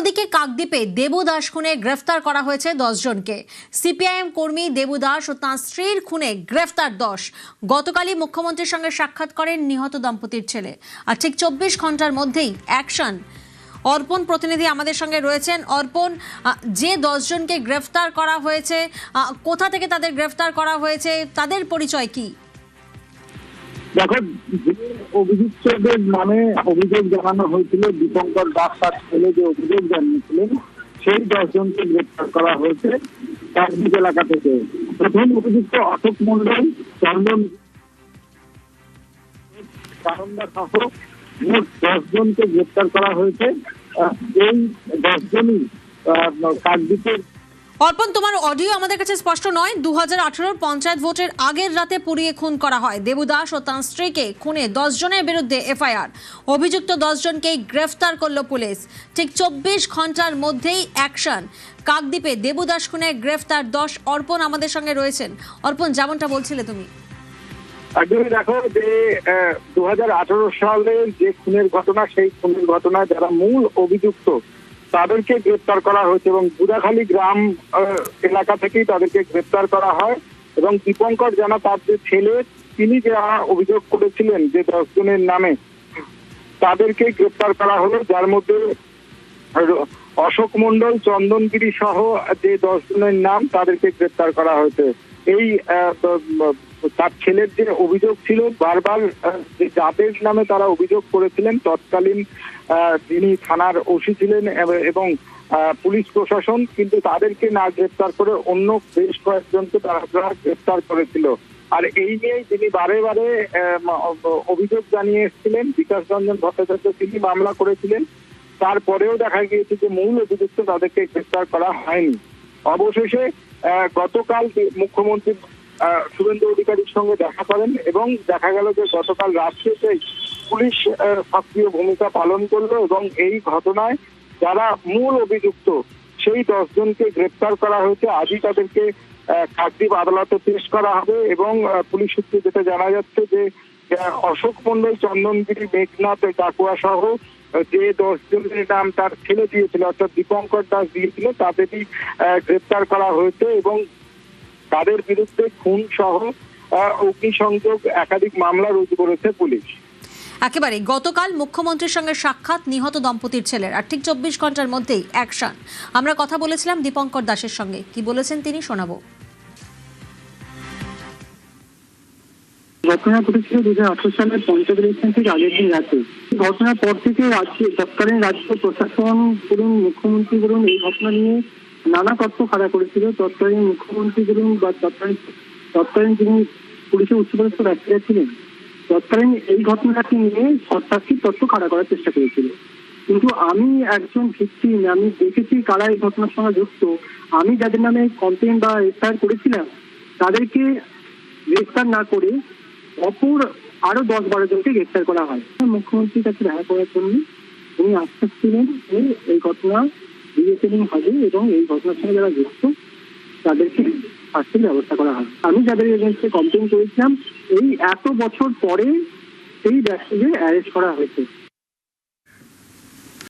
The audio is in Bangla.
অন্যদিকে কাকদ্বীপে দেবু দাস খুনে গ্রেফতার করা হয়েছে 10 জনকে। সিপিআইএম কর্মী দেবু দাস ও তাঁর স্ত্রীর খুনে গ্রেফতার 10। গতকালই মুখ্যমন্ত্রীর সঙ্গে সাক্ষাৎ করেন নিহত দম্পতির ছেলে। আর ঠিক 24 ঘন্টার মধ্যেই অ্যাকশন। অর্পণ প্রতিনিধি আমাদের সঙ্গে রয়েছেন। অর্পণ, যে 10 জনকে গ্রেফতার করা হয়েছে, কোথা থেকে তাদের গ্রেফতার করা হয়েছে, তাদের পরিচয় কি? দেখো, যে অভিযুক্তদের নামে অভিযোগ জানানো হয়েছিল, দীপঙ্কর দাস তার ছেলে যে অভিযোগ জানিয়েছিলেন, সেই 10 জনকে গ্রেপ্তার করা হয়েছে কাকদ্বীপ এলাকা থেকে। প্রথম অভিযুক্ত অশোক মন্ডল, চন্দন কারন্দা সহ মোট 10 জনকে গ্রেপ্তার করা হয়েছে। এই 10 জনই কাকদ্বীপের। অর্পণ, তোমার অডিও আমাদের কাছে স্পষ্ট নয়। 2018 পঞ্চায়েত ভোটের আগের রাতে পুড়িয়ে খুন করা হয় দেবু দাস ও তাঁর স্ত্রীকে। খুনে 10 জনের বিরুদ্ধে এফআইআর। অভিযুক্ত 10 জনকেই গ্রেফতার করল পুলিশ। ঠিক 24 ঘন্টার মধ্যেই অ্যাকশন। কাকদ্বীপে দেবু দাস খুনে গ্রেফতার 10। অর্পণ আমাদের সঙ্গে রয়েছেন। অর্পণ, যেমনটা বলছিলে তুমি। একদমই, দেখো যে 2018 সালে যে খুনের ঘটনা, সেই খুনের ঘটনায় যারা মূল অভিযুক্ত তাদেরকে গ্রেপ্তার করা হয়েছে এবং বুড়াখালী গ্রাম এলাকা থেকেই তাদেরকে গ্রেপ্তার করা হয়। এবং দীপঙ্কর জানা তার যে ছেলে, তিনি যারা অভিযোগ করেছিলেন যে 10 জনের নামে, তাদেরকে গ্রেপ্তার করা হলো, যার মধ্যে অশোক মন্ডল, চন্দনগিরি সহ যে 10 জনের নাম, তাদেরকে গ্রেপ্তার করা হয়েছে। এই তার ছেলের যে অভিযোগ ছিল, বারবার যাদের নামে তারা অভিযোগ করেছিলেন, তৎকালীন যিনি থানার ওসি ছিলেন এবং পুলিশ প্রশাসন, কিন্তু তাদেরকে না গ্রেপ্তার করে অন্য বেশ কয়েকজনকে তারা গ্রেপ্তার করেছিল। আর এই নিয়েই তিনি বারে বারে অভিযোগ জানিয়ে এসেছিলেন। বিকাশ রঞ্জন ভট্টাচার্য তিনি মামলা করেছিলেন, তারপরেও দেখা গিয়েছে যে মূল অভিযুক্ত তাদেরকে গ্রেপ্তার করা হয়নি। অবশেষে গতকাল মুখ্যমন্ত্রী শুভেন্দু অধিকারীর সঙ্গে দেখা করেন এবং দেখা গেল যে গতকাল রাত্রিতেই পুলিশ সক্রিয় ভূমিকা পালন করলো এবং এই ঘটনায় যারা মূল অভিযুক্ত সেই 10 জনকে গ্রেপ্তার করা হয়েছে। আজই তাদেরকে কাকদ্বীপ আদালতে পেশ করা হবে এবং পুলিশ সূত্রে যেটা জানা যাচ্ছে যে অশোক মন্ডল, চন্দনগিরি, মেঘনাথ ডাকুয়া সহ যে 10 জনের নাম তার ছেলে দিয়েছিল, অর্থাৎ দীপঙ্কর দাস দিয়েছিল, তাদেরই গ্রেপ্তার করা হয়েছে এবং তাদের বিরুদ্ধে খুন সহ অগ্নিসংযোগ একাধিক মামলা রুজু করেছে পুলিশ। একেবারে গতকাল মুখ্যমন্ত্রীর সঙ্গে সাক্ষাৎ নিহত দম্পতির ছেলের। আর ঠিক 24 ঘন্টার মধ্যেই অ্যাকশন। আমরা কথা বলেছিলাম দীপঙ্কর দাসের সঙ্গে, কি বলেছেন তিনি শোনাবো। ঘটনা ঘটেছিল 2018 সালের পঞ্চায়েত ইলেকশন থেকে আগের দিন রাতে। ঘটনার পর থেকে তৎকালীন রাজ্য প্রশাসন বলুন, মুখ্যমন্ত্রী বলুন, এই ঘটনা নিয়ে নানা তথ্য খাড়া করেছিল। তৎকালীন মুখ্যমন্ত্রী বলুন বা তৎকালীন যিনি পুলিশের উচ্চপদস্থ ব্যক্তিরা ছিলেন, তৎকালীন এই ঘটনাটি নিয়ে সত্যাসিক তথ্য খাড়া করার চেষ্টা করেছিল। কিন্তু আমি একজন ভিকটিম, আমি দেখেছি কারা এই ঘটনার সঙ্গে যুক্ত। আমি যাদের নামে কমপ্লেন বা এফআইআর করেছিলাম, তাদেরকে গ্রেফতার না করে অপর আরো 10-12 জনকে গ্রেফতার করা হয়। মুখ্যমন্ত্রীর কাছে দেখা করার জন্য উনি আশ্বাস ছিলেন যে এই ঘটনা রিওপেনিং হবে এবং এই ঘটনার সঙ্গে যারা যুক্ত তাদেরকে শাস্তির ব্যবস্থা করা হয়। আমি যাদের এগেইনস্টে কমপ্লেন করেছিলাম, এই এত বছর পরে সেই ব্যক্তিদের অ্যারেস্ট করা হয়েছে।